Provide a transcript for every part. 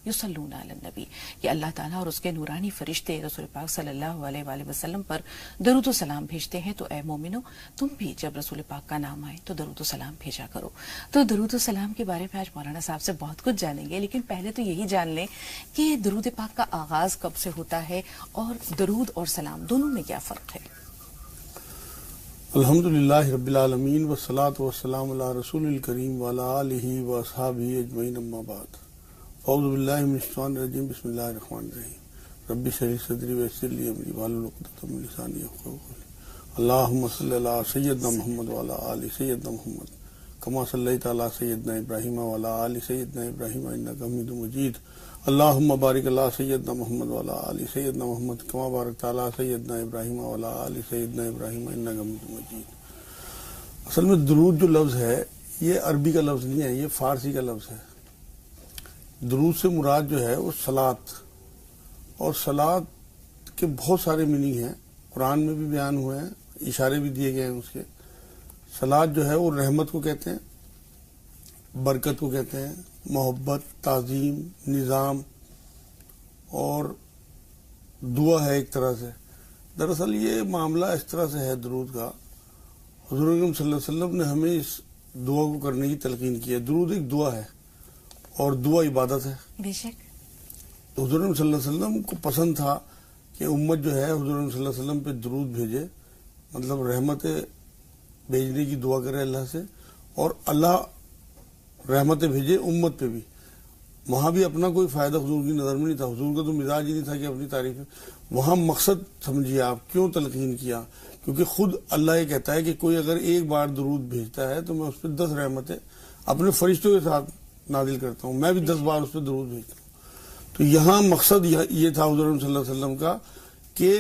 یصلون علی النبی، کہ اللہ تعالیٰ اور اس کے نورانی فرشتے رسول پاک صلی اللہ علیہ وآلہ وسلم پر درود و سلام بھیجتے ہیں، تو اے مومنو تم بھی جب رسول پاک کا نام آئے تو درود و سلام بھیجا کرو۔ تو درود و سلام کے بارے میں آج مولانا صاحب سے بہت کچھ جانیں گے، لیکن پہلے تو یہی جان لیں کہ درود پاک کا آغاز کب سے ہوتا ہے اور درود اور سلام دونوں میں کیا فرق ہے؟ الحمدللہ رب العالمین والصلاة والسلام علی رسول الکریم وعلی آلہ واصحابہ اجمعین، اما بعد، اعوذ باللہ من الشیطان الرجیم، بسم اللہ الرحمن الرحیم، رب اشرح لی صدری ویسر لی امری واحلل عقدۃ من لسانی یفقہوا قولی، اللہم صلی علی سیدنا محمد وعلی آل سیدنا محمد کما صلیت علی سیدنا ابراہیم وعلی آل سیدنا ابراہیم انک حمید مجید، اللہم بارک علی سیدنا محمد وعلی آل سیدنا محمد کما بارکت علی سیدنا ابراہیم وعلی آل سیدنا ابراہیم انک حمید مجید۔ اصل میں درود جو لفظ ہے یہ عربی کا لفظ نہیں ہے، یہ فارسی کا لفظ ہے۔ درود سے مراد جو ہے وہ صلاۃ، اور صلاۃ کے بہت سارے میننگ ہیں، قرآن میں بھی بیان ہوئے ہیں، اشارے بھی دیے گئے ہیں اس کے۔ صلاۃ جو ہے وہ رحمت کو کہتے ہیں، برکت کو کہتے ہیں، محبت، تعظیم، نظام اور دعا ہے ایک طرح سے۔ دراصل یہ معاملہ اس طرح سے ہے درود کا، حضور اکرم صلی اللہ علیہ وسلم نے ہمیں اس دعا کو کرنے کی تلقین کی ہے۔ درود ایک دعا ہے اور دعا عبادت ہے۔ بے شک حضور اکرم صلی اللہ علیہ وسلم کو پسند تھا کہ امت جو ہے حضور اکرم صلی اللہ علیہ وسلم پہ درود بھیجے، مطلب رحمتیں بھیجنے کی دعا کرے اللہ سے، اور اللہ رحمتیں بھیجے امت پہ بھی۔ وہاں بھی اپنا کوئی فائدہ حضور کی نظر میں نہیں تھا، حضور کا تو مزاج ہی نہیں تھا کہ اپنی تعریف ہے۔ وہاں مقصد سمجھیے آپ کیوں تلقین کیا، کیونکہ خود اللہ یہ کہتا ہے کہ کوئی اگر ایک بار درود بھیجتا ہے تو میں اس پہ 10 رحمتیں اپنے فرشتوں کے ساتھ نازل کرتا ہوں، میں بھی 10 بار اس پہ درود بھیجتا ہوں۔ تو یہاں مقصد یہ تھا حضور صلی اللہ علیہ وسلم کا کہ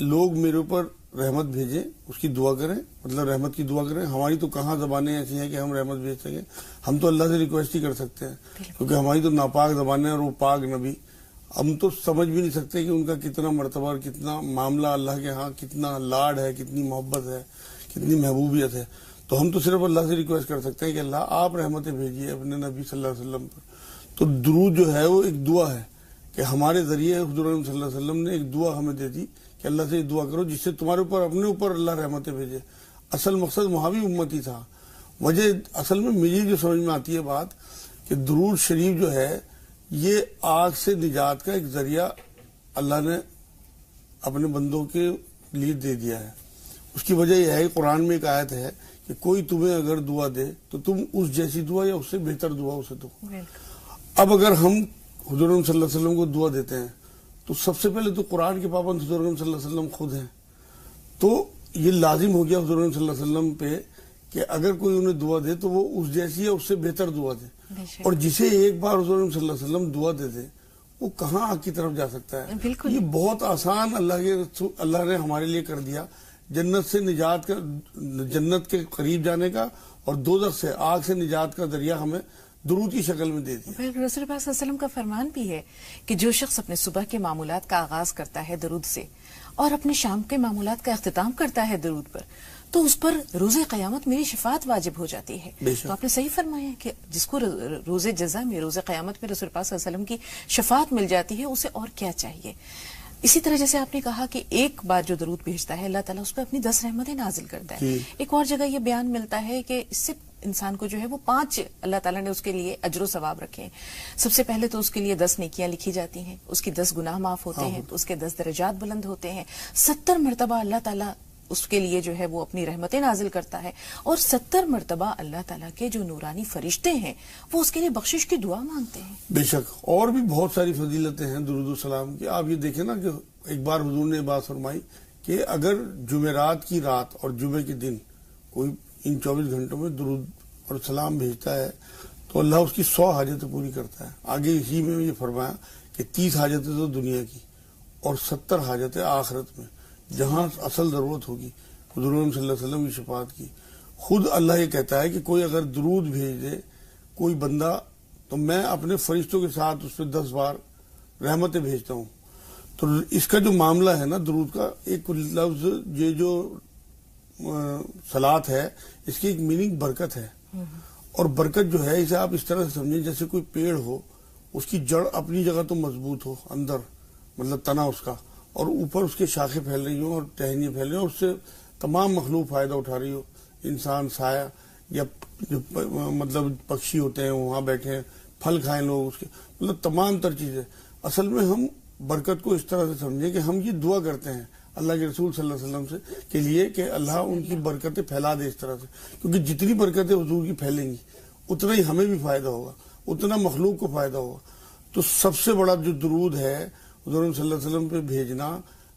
لوگ میرے اوپر رحمت بھیجیں، اس کی دعا کریں، مطلب رحمت کی دعا کریں۔ ہماری تو کہاں زبانیں ایسی ہیں کہ ہم رحمت بھیج سکیں، ہم تو اللہ سے ریکویسٹ ہی کر سکتے ہیں، کیونکہ ہماری تو ناپاک زبانیں ہیں اور وہ پاک نبی، ہم تو سمجھ بھی نہیں سکتے کہ ان کا کتنا مرتبہ اور کتنا معاملہ اللہ کے ہاں، کتنا لاڈ ہے، کتنی محبت ہے، کتنی محبوبیت ہے۔ تو ہم تو صرف اللہ سے ریکویسٹ کر سکتے ہیں کہ اللہ آپ رحمتیں بھیجیے اپنے نبی صلی اللہ علیہ وسلم پر۔ تو درود جو ہے وہ ایک دعا ہے کہ ہمارے ذریعے حضور صلی اللہ علیہ وسلم نے ایک دعا ہمیں دے دی کہ اللہ سے دعا کرو جس سے تمہارے اوپر اپنے اوپر اللہ رحمتیں بھیجے۔ اصل مقصد وہاں بھی امتی تھا۔ وجہ اصل میں مجھے جو سمجھ میں آتی ہے بات کہ درود شریف جو ہے یہ آگ سے نجات کا ایک ذریعہ اللہ نے اپنے بندوں کے لیے دے دیا ہے۔ اس کی وجہ یہ ہے کہ قرآن میں ایک آیت ہے کہ کوئی تمہیں اگر دعا دے تو تم اس جیسی دعا یا اس سے بہتر دعا اسے دو۔ اب اگر ہم حضور صلی اللہ علیہ وسلم کو دعا دیتے ہیں تو سب سے پہلے تو قرآن کے پابند حضور صلی اللہ علیہ وسلم خود ہیں، تو یہ لازم ہو گیا حضور صلی اللہ علیہ وسلم پہ کہ اگر کوئی انہیں دعا دے تو وہ اس جیسی یا اس سے بہتر دعا دے، اور جسے ایک بار حضور صلی اللہ علیہ وسلم دعا دے دے وہ کہاں آگ کی طرف جا سکتا ہے۔ یہ بہت آسان اللہ نے ہمارے لیے کر دیا، جنت سے نجات کا، جنت کے قریب جانے کا، اور دوزخ سے، آگ سے نجات کا ذریعہ ہمیں درود کی شکل میں دے دیا۔ پھر رسول پاک صلی اللہ علیہ وسلم کا فرمان بھی ہے کہ جو شخص اپنے صبح کے معمولات کا آغاز کرتا ہے درود سے اور اپنے شام کے معمولات کا اختتام کرتا ہے درود پر، تو اس پر روز قیامت میری شفاعت واجب ہو جاتی ہے۔ تو آپ نے صحیح فرمایا کہ جس کو روز جزا میں، روز قیامت میں رسول پاک صلی اللہ علیہ وسلم کی شفاعت مل جاتی ہے، اسے اور کیا چاہیے۔ اسی طرح جیسے آپ نے کہا کہ ایک بار جو درود بھیجتا ہے اللہ تعالیٰ اس پہ اپنی 10 رحمتیں نازل کرتا ہے۔ ایک اور جگہ یہ بیان ملتا ہے کہ اس سے انسان کو جو ہے وہ 5 اللہ تعالیٰ نے اس کے لیے اجر و ثواب رکھے ہیں۔ سب سے پہلے تو اس کے لیے 10 نیکیاں لکھی جاتی ہیں، اس کی 10 گناہ معاف ہوتے ہیں، اس کے 10 درجات بلند ہوتے ہیں، 70 مرتبہ اللہ تعالیٰ اس کے لیے جو ہے وہ اپنی رحمتیں نازل کرتا ہے، اور 70 مرتبہ اللہ تعالیٰ کے جو نورانی فرشتے ہیں وہ اس کے لیے بخشش کی دعا مانگتے ہیں۔ بے شک اور بھی بہت ساری فضیلتیں ہیں درود و سلام کی۔ آپ یہ دیکھیں نا کہ ایک بار حضور نے بات فرمائی کہ اگر جمعرات کی رات اور جمعے کے دن کوئی ان 24 گھنٹوں میں درود اور سلام بھیجتا ہے تو اللہ اس کی 100 حاجتیں پوری کرتا ہے۔ آگے اسی میں یہ فرمایا کہ 30 حاجتیں تو دنیا کی اور 70 حاجتیں آخرت میں، جہاں اصل ضرورت ہوگی حضور صلی اللہ علیہ وسلم کی شفاعت کی۔ خود اللہ یہ کہتا ہے کہ کوئی اگر درود بھیج دے کوئی بندہ تو میں اپنے فرشتوں کے ساتھ اس پہ 10 بار رحمتیں بھیجتا ہوں۔ تو اس کا جو معاملہ ہے نا درود کا، ایک لفظ یہ جو صلاۃ ہے اس کی ایک میننگ برکت ہے، اور برکت جو ہے اسے آپ اس طرح سے سمجھیں جیسے کوئی پیڑ ہو اس کی جڑ اپنی جگہ تو مضبوط ہو اندر، مطلب تنا اس کا، اور اوپر اس کے شاخیں پھیل رہی ہوں اور ٹہنیاں پھیل رہی ہوں، اس سے تمام مخلوق فائدہ اٹھا رہی ہو، انسان، سایہ، یا جو مطلب پکشی ہوتے ہیں وہاں بیٹھے ہیں، پھل کھائیں لوگ اس کے، مطلب تمام تر چیزیں۔ اصل میں ہم برکت کو اس طرح سے سمجھیں کہ ہم یہ دعا کرتے ہیں اللہ کے رسول صلی اللہ علیہ وسلم سے کے لیے کہ اللہ ان کی برکتیں پھیلا دے اس طرح سے، کیونکہ جتنی برکتیں حضور کی پھیلیں گی اتنا ہی ہمیں بھی فائدہ ہوگا، اتنا مخلوق کو فائدہ ہوگا۔ تو سب سے بڑا جو درود ہے حضور صلی اللہ علیہ وسلم پہ بھیجنا،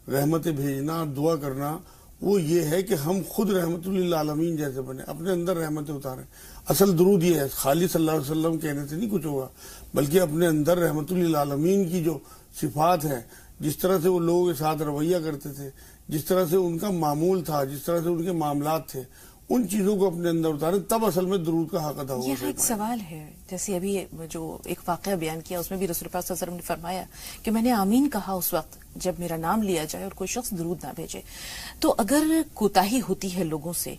رحمتیں بھیجنا، دعا کرنا، وہ یہ ہے کہ ہم خود رحمت للعالمین جیسے بنے، اپنے اندر رحمتیں اتاریں۔ اصل درود یہ ہے، خالی صلی اللہ علیہ وسلم کہنے سے نہیں کچھ ہوگا، بلکہ اپنے اندر رحمت للعالمین کی جو صفات ہیں، جس طرح سے وہ لوگوں کے ساتھ رویہ کرتے تھے، جس طرح سے ان کا معمول تھا، جس طرح سے ان کے معاملات تھے، ان چیزوں کو اپنے اندر اتاریں، تب اصل میں درود کا حق ادا ہوگا۔ یہاں ایک سوال ہے، جیسے ابھی جو ایک واقعہ بیان کیا اس میں بھی رسول پاک صلی اللہ علیہ وسلم نے فرمایا کہ میں نے آمین کہا اس وقت جب میرا نام لیا جائے اور کوئی شخص درود نہ بھیجے۔ تو اگر کوتاہی ہوتی ہے لوگوں سے،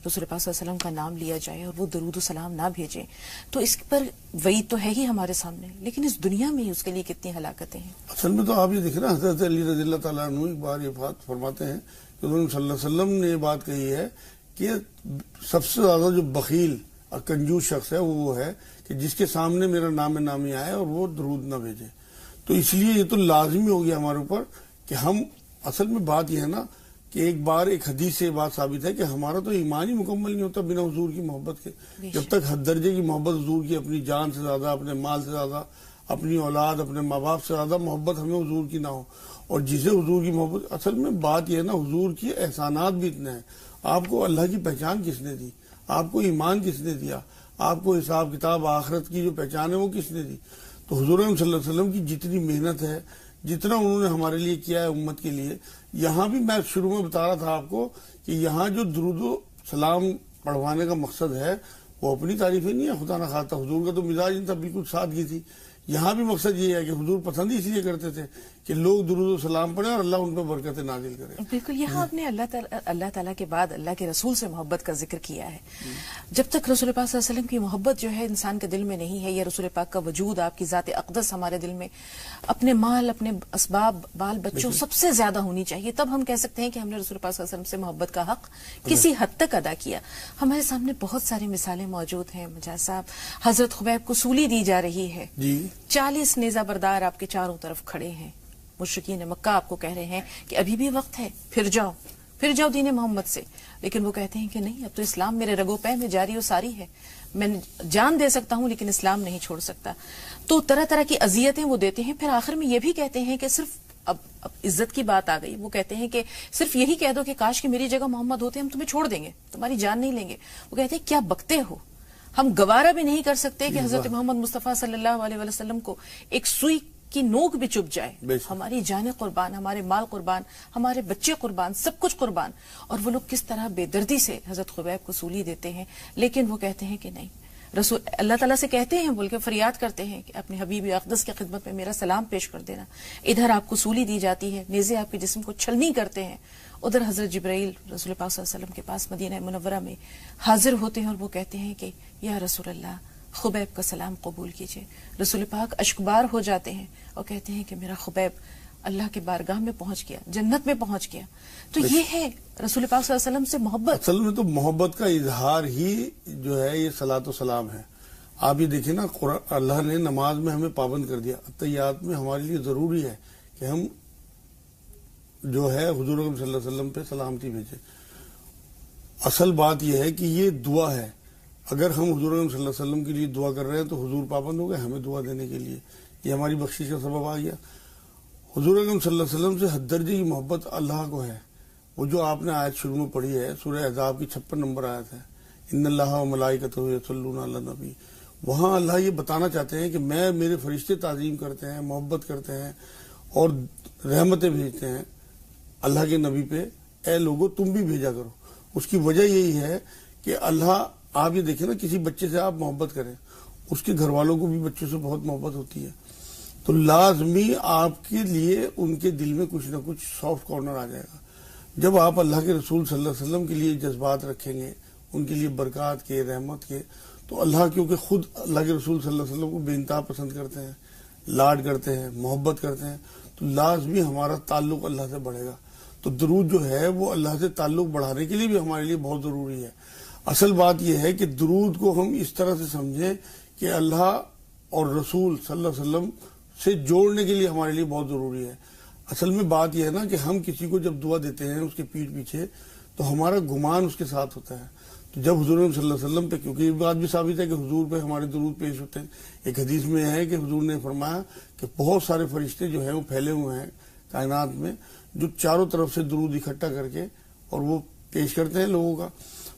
رسول پاک صلی اللہ علیہ وسلم کا نام لیا جائے اور وہ درود و سلام نہ بھیجیں، تو اس پر وعید تو ہے ہی ہمارے سامنے، لیکن اس دنیا میں ہی اس کے لیے کتنی ہلاکتیں ہیں۔ اصل میں تو آپ یہ دیکھیں نا، حضرت علی رضی اللہ تعالیٰ عنہ ایک بار یہ بات فرماتے ہیں کہ حضور صلی اللہ علیہ وسلم نے یہ بات کہی ہے کہ سب سے زیادہ جو بخیل اور کنجوس شخص ہے وہ ہے کہ جس کے سامنے میرا نام نامی آئے اور وہ درود نہ بھیجے۔ تو اس لیے یہ تو لازمی ہو گیا ہمارے اوپر کہ ہم، اصل میں بات یہ ہے نا کہ ایک بار ایک حدیث سے یہ بات ثابت ہے کہ ہمارا تو ایمان ہی مکمل نہیں ہوتا بنا حضور کی محبت کے۔ جب تک حد درجے کی محبت حضور کی، اپنی جان سے زیادہ، اپنے مال سے زیادہ، اپنی اولاد، اپنے ماں باپ سے زیادہ محبت ہمیں حضور کی نہ ہو، اور جسے حضور کی محبت، اصل میں بات یہ ہے نا، حضور کی احسانات بھی اتنے ہیں۔ آپ کو اللہ کی پہچان کس نے دی؟ آپ کو ایمان کس نے دیا؟ آپ کو حساب کتاب آخرت کی جو پہچان ہے وہ کس نے دی؟ تو حضور صلی اللہ علیہ وسلم کی جتنی محنت ہے، جتنا انہوں نے ہمارے لیے کیا ہے امت کے لیے، یہاں بھی میں شروع میں بتا رہا تھا آپ کو کہ یہاں جو درود و سلام پڑھوانے کا مقصد ہے وہ اپنی تعریفیں نہیں ہے، خدا نہ خواستہ حضور کا تو مزاج نہیں تھا، بالکل سادگی تھی۔ یہاں بھی مقصد یہ ہے کہ حضور پسند اس لیے کرتے تھے کہ لوگ درود و سلام پڑھیں اور اللہ ان پہ برکتیں نازل کرے۔ بالکل، یہاں آپ نے اللہ تعالیٰ کے بعد اللہ کے رسول سے محبت کا ذکر کیا ہے۔ جب تک رسول پاک صلی اللہ علیہ وسلم کی محبت جو ہے انسان کے دل میں نہیں ہے، یا رسول پاک کا وجود، آپ کی ذات اقدس ہمارے دل میں، اپنے مال، اپنے اسباب، بال بچوں سب سے زیادہ ہونی چاہیے، تب ہم کہہ سکتے ہیں کہ ہم نے رسول پاک صلی اللہ علیہ وسلم سے محبت کا حق کسی حد تک ادا کیا۔ ہمارے سامنے بہت ساری مثالیں موجود ہیں۔ مجاز صاحب، حضرت خبیب کو سولی دی جا رہی ہے، 40 نیزہ بردار آپ کے چاروں طرف کھڑے ہیں، مشرکین مکہ آپ کو کہہ رہے ہیں کہ ابھی بھی وقت ہے، پھر جاؤ دین محمد سے، لیکن وہ کہتے ہیں کہ نہیں، اب تو اسلام میرے رگو پہ میں جاری و ساری ہے، میں جان دے سکتا ہوں لیکن اسلام نہیں چھوڑ سکتا۔ تو طرح طرح کی اذیتیں وہ دیتے ہیں، پھر آخر میں یہ بھی کہتے ہیں کہ صرف اب عزت کی بات آ گئی، وہ کہتے ہیں کہ صرف یہی کہہ دو کہ کاش کہ میری جگہ محمد ہوتے، ہم تمہیں چھوڑ دیں گے، تمہاری جان نہیں لیں گے۔ وہ کہتے ہیں کیا بکتے ہو، ہم گوارا بھی نہیں کر سکتے کہ حضرت محمد مصطفیٰ صلی اللہ علیہ وسلم کو ایک سوئی کی نوک بھی چپ جائے، ہماری جانیں قربان، ہمارے مال قربان، ہمارے بچے قربان، سب کچھ قربان۔ اور وہ لوگ کس طرح بے دردی سے حضرت خبیب کو سولی دیتے ہیں، لیکن وہ کہتے ہیں کہ نہیں، رسول اللہ تعالیٰ سے کہتے ہیں، بول کے فریاد کرتے ہیں کہ اپنے حبیب اقدس کی خدمت میں میرا سلام پیش کر دینا۔ ادھر آپ کو سولی دی جاتی ہے، نیزے آپ کے جسم کو چھلنی کرتے ہیں، ادھر حضرت جبرائیل رسول پاک صلی اللہ علیہ وسلم کے پاس مدینہ منورہ میں حاضر ہوتے ہیں اور وہ کہتے ہیں کہ یا رسول اللہ، خبیب کا سلام قبول کیجئے۔ رسول پاک اشکبار ہو جاتے ہیں اور کہتے ہیں کہ میرا خبیب اللہ کے بارگاہ میں پہنچ گیا، جنت میں پہنچ گیا۔ تو یہ ہے رسول پاک صلی اللہ علیہ وسلم سے محبت۔ اصل میں تو محبت کا اظہار ہی جو ہے یہ صلاۃ و سلام ہے۔ آپ یہ دیکھیں نا، اللہ نے نماز میں ہمیں پابند کر دیا، اتحیات میں ہمارے لیے ضروری ہے کہ ہم جو ہے حضور صلی اللہ علیہ وسلم پہ سلامتی بھیجیں۔ اصل بات یہ ہے کہ یہ دعا ہے، اگر ہم حضور صلی اللہ علیہ وسلم کے لیے دعا کر رہے ہیں تو حضور پابند ہو گئے ہمیں دعا دینے کے لیے، یہ ہماری بخشش کا سبب آ گیا۔ حضور صلی اللہ علیہ وسلم سے حد درجے کی محبت اللہ کو ہے، وہ جو آپ نے آیت شروع میں پڑھی ہے، سورہ احزاب کی 56 نمبر آیت ہے، ان اللہ و ملائکتہ یصلون علی النبی۔ وہاں اللہ یہ بتانا چاہتے ہیں کہ میرے فرشتے تعظیم کرتے ہیں، محبت کرتے ہیں اور رحمتیں بھیجتے ہیں اللہ کے نبی پہ، اے لوگو تم بھی بھیجا کرو۔ اس کی وجہ یہی ہے کہ اللہ، آپ یہ دیکھیں نا، کسی بچے سے آپ محبت کریں، اس کے گھر والوں کو بھی بچوں سے بہت محبت ہوتی ہے، تو لازمی آپ کے لیے ان کے دل میں کچھ نہ کچھ سافٹ کارنر آ جائے گا۔ جب آپ اللہ کے رسول صلی اللہ علیہ وسلم کے لیے جذبات رکھیں گے، ان کے لیے برکات کے، رحمت کے، تو اللہ کیونکہ خود اللہ کے رسول صلی اللہ علیہ وسلم کو بے انتہا پسند کرتے ہیں، لاڈ کرتے ہیں، محبت کرتے ہیں، تو لازمی ہمارا تعلق اللہ سے بڑھے گا. تو درود جو ہے وہ اللہ سے تعلق بڑھانے کے لیے بھی ہمارے لیے بہت ضروری ہے. اصل بات یہ ہے کہ درود کو ہم اس طرح سے سمجھیں کہ اللہ اور رسول صلی اللہ علیہ وسلم سے جوڑنے کے لیے ہمارے لیے بہت ضروری ہے. اصل میں بات یہ ہے نا کہ ہم کسی کو جب دعا دیتے ہیں اس کے پیٹھ پیچھے تو ہمارا گمان اس کے ساتھ ہوتا ہے. تو جب حضور صلی اللہ علیہ وسلم پہ، کیونکہ یہ بات بھی ثابت ہے کہ حضور پہ ہمارے درود پیش ہوتے ہیں. ایک حدیث میں ہے کہ حضور نے فرمایا کہ بہت سارے فرشتے جو ہیں وہ پھیلے ہوئے ہیں کائنات میں، جو چاروں طرف سے درود اکٹھا کر کے اور وہ پیش کرتے ہیں لوگوں کا.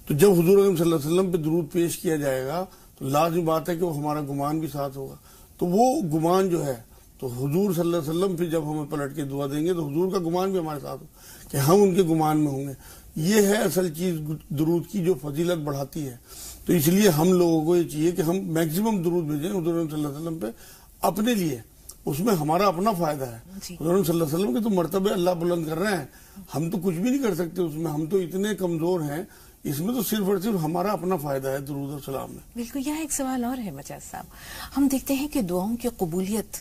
تو جب حضور صلی اللہ علیہ وسلم پہ درود پیش کیا جائے گا تو لازمی بات ہے کہ وہ ہمارا گمان بھی ساتھ ہوگا. تو وہ گمان جو ہے تو حضور صلی اللہ علیہ وسلم پھر جب ہمیں پلٹ کے دعا دیں گے تو حضور کا گمان بھی ہمارے ساتھ ہوگا کہ ہم ان کے گمان میں ہوں گے. یہ ہے اصل چیز درود کی جو فضیلت بڑھاتی ہے. تو اس لیے ہم لوگوں کو یہ چاہیے کہ ہم میکسیمم درود بھیجیں حضور صلی اللہ علیہ وسلم پہ اپنے لیے، اس میں ہمارا اپنا فائدہ ہے. حضور صلی اللہ علیہ وسلم کے تو مرتبے اللہ بلند کر رہے ہیں، ہم تو کچھ بھی نہیں کر سکتے اس میں، ہم تو اتنے کمزور ہیں. اس میں تو صرف اور صرف ہمارا اپنا فائدہ ہے درود و سلام میں. بالکل. یہاں ایک سوال اور ہے مجاز صاحب، ہم دیکھتے ہیں کہ دعاؤں کی قبولیت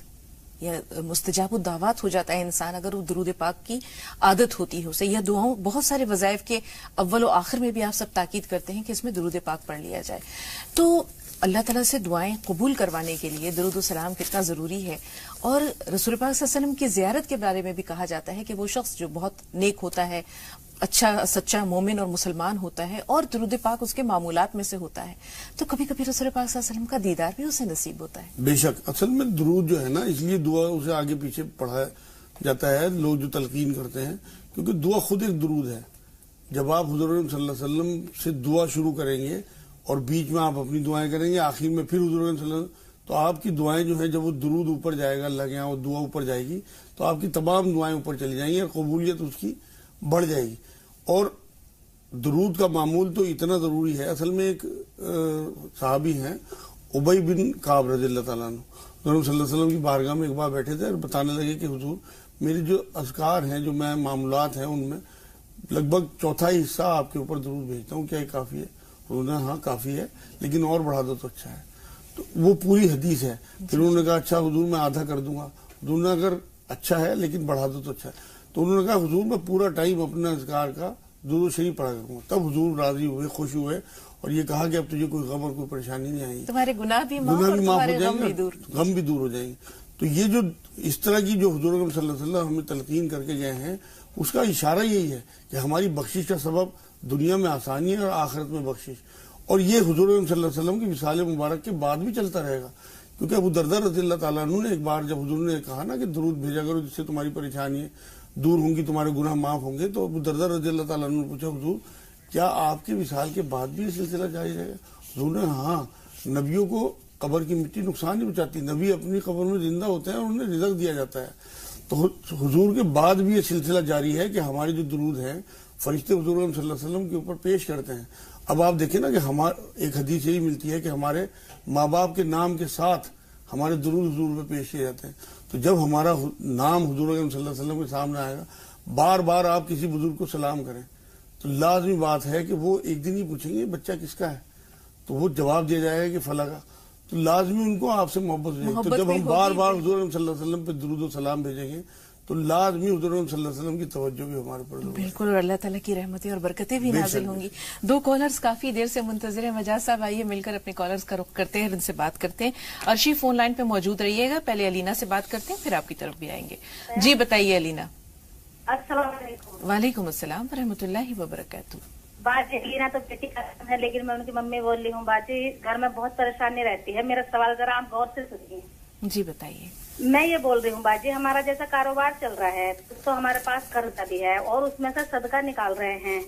یا مستجاب الدعوات ہو جاتا ہے انسان اگر وہ درود پاک کی عادت ہوتی ہے اسے، یا دعاؤں بہت سارے وظائف کے اول و آخر میں بھی آپ سب تاکید کرتے ہیں کہ اس میں درود پاک پڑھ لیا جائے. تو اللہ تعالیٰ سے دعائیں قبول کروانے کے لیے درود و سلام کتنا ضروری ہے. اور رسول پاک صلی اللہ علیہ وسلم کی زیارت کے بارے میں بھی کہا جاتا ہے کہ وہ شخص جو بہت نیک ہوتا ہے، اچھا سچا مومن اور مسلمان ہوتا ہے اور درود پاک اس کے معمولات میں سے ہوتا ہے، تو کبھی کبھی رسول پاک صلی اللہ علیہ وسلم کا دیدار بھی اسے نصیب ہوتا ہے. بے شک. اصل میں درود جو ہے نا اس لیے دعا اسے آگے پیچھے پڑھایا جاتا ہے لوگ جو تلقین کرتے ہیں، کیونکہ دعا خود ایک درود ہے. جب آپ حضور صلی اللہ علیہ وسلم سے دعا شروع کریں گے اور بیچ میں آپ اپنی دعائیں کریں گے، آخر میں پھر حضور صلی اللہ علیہ وسلم، تو آپ کی دعائیں جو ہیں جب وہ درود اوپر جائے گا اللہ کے یہاں، وہ دعا اوپر جائے گی تو آپ کی تمام دعائیں اوپر چلی جائیں گی اور قبولیت اس کی بڑھ جائے گی. اور درود کا معمول تو اتنا ضروری ہے. اصل میں ایک صحابی ہیں ابی بن کعب رضی اللہ تعالیٰ عنہ، حضور صلی اللہ علیہ وسلم کی بارگاہ میں ایک بار بیٹھے تھے اور بتانے لگے کہ حضور میرے جو اذکار ہیں، جو میں معاملات ہیں، ان میں لگ بھگ چوتھائی حصہ آپ کے اوپر درود بھیجتا ہوں، کیا یہ کافی ہے؟ حضور نے ہاں کافی ہے، لیکن اور بڑھا دو تو اچھا ہے. تو وہ پوری حدیث ہے. پھر انہوں نے کہا اچھا حضور میں آدھا کر دوں گا. حضور نے اگر اچھا ہے لیکن بڑھا دو تو اچھا ہے. تو انہوں نے کہا حضور میں پورا ٹائم اپنے اذکار کا درود شریف پڑھا کروں گا. تب حضور راضی ہوئے، خوش ہوئے اور یہ کہا کہ اب تجھے کوئی غم اور کوئی پریشانی نہیں آئی، تمہارے گناہ بھی معاف اور تمہارے غم بھی دور، غم بھی دور ہو جائیں گے. تو یہ جو اس طرح کی جو حضور صلی اللہ علیہ وسلم ہمیں تلقین کر کے گئے ہیں، اس کا اشارہ یہی ہے کہ ہماری بخشش کا سبب دنیا میں آسانی ہے اور آخرت میں بخشش. اور یہ حضور صلی اللہ علیہ وسلم کی وصال مبارک کے بعد بھی چلتا رہے گا. کیونکہ ابو درداء رضی اللہ تعالیٰ عنہ نے ایک بار جب حضور نے کہا نا کہ درود بھیجا کرو جس سے تمہاری پریشانی دور ہوں گی، تمہارے گناہ معاف ہوں گے، تو ابو درداء رضی اللہ تعالیٰ عنہ نے پوچھا حضور کیا آپ کے وصال کے بعد بھی یہ سلسلہ جاری رہے گا؟ حضور نے ہاں، نبیوں کو قبر کی مٹی نقصان نہیں پہنچاتی، نبی اپنی قبر میں زندہ ہوتے ہیں اور انہیں رزق دیا جاتا ہے. تو حضور کے بعد بھی یہ سلسلہ جاری ہے کہ ہمارے جو درود ہیں فرشتے حضور صلی اللہ علیہ وسلم کے اوپر پیش کرتے ہیں. اب آپ دیکھیں نا کہ ایک حدیث یہی ملتی ہے کہ ہمارے ماں باپ کے نام کے ساتھ ہمارے درود حضور پہ پیش کیے جاتے ہیں. تو جب ہمارا نام حضور صلی اللہ علیہ وسلم کے سامنے آئے گا، بار بار آپ کسی بزرگ کو سلام کریں تو لازمی بات ہے کہ وہ ایک دن ہی پوچھیں گے بچہ کس کا ہے، تو وہ جواب دیا جائے گا کہ فلاں کا. تو لازمی ان کو آپ سے محبت ہو جائے گی. تو جب ہم بار بار حضور صلی اللہ علیہ وسلم پہ درود و سلام بھیجیں گے تو لازمی حضور صلی اللہ علیہ وسلم کی توجہ بھی ہمارے پر ہوگی. بالکل، اور اللہ تعالیٰ کی رحمتیں اور برکتیں بھی نازل ہوں گی. دو کالرز کافی دیر سے منتظر ہیں. مجاز صاحب آئیے مل کر اپنے کالرز کا رخ کرتے ہیں، ان سے بات کرتے ہیں. ارشی فون لائن پہ موجود رہیے گا. پہلے علینا سے بات کرتے ہیں، پھر آپ کی طرف بھی آئیں گے. جی بتائیے علینا. السلام علیکم. وعلیکم السلام ورحمۃ اللہ وبرکاتہ. باجی علینا تو بیٹی کا نام ہے لیکن میں ان کی ممی بول رہی ہوں. باجی گھر میں بہت پریشانی رہتی ہے. میرا سوال ذرا آپ غور سے سنیے. جی بتائیے. میں یہ بول رہی ہوں باجی ہمارا جیسا کاروبار چل رہا ہے تو ہمارے پاس قرض بھی ہے اور اس میں سے صدقہ نکال رہے ہیں.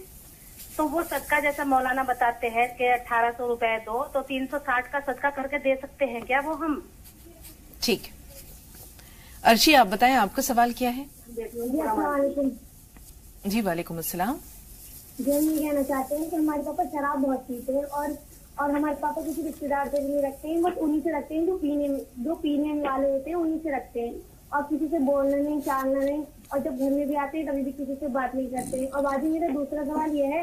تو وہ صدقہ جیسا مولانا بتاتے ہیں کہ 1800 روپے دو تو 360 کا صدقہ کر کے دے سکتے ہیں کیا وہ ہم؟ ٹھیک. ارشی آپ بتائیں آپ کا سوال کیا ہے؟ السلام علیکم. جی وعلیکم السلام. جو ہم یہ کہنا چاہتے ہیں کہ ہمارے پاپا شراب بہت پیتے ہیں اور ہمارے پاپا کسی رشتے دار سے بھی نہیں رکھتے ہیں، بس انہیں سے رکھتے ہیں جو پینے والے ہوتے ہیں انہیں سے رکھتے ہیں اور کسی سے بولنا نہیں چالنا نہیں. اور جب گھر میں بھی آتے ہیں تبھی بھی کسی سے بات نہیں کرتے ہیں. اور باجی میرا دوسرا سوال یہ ہے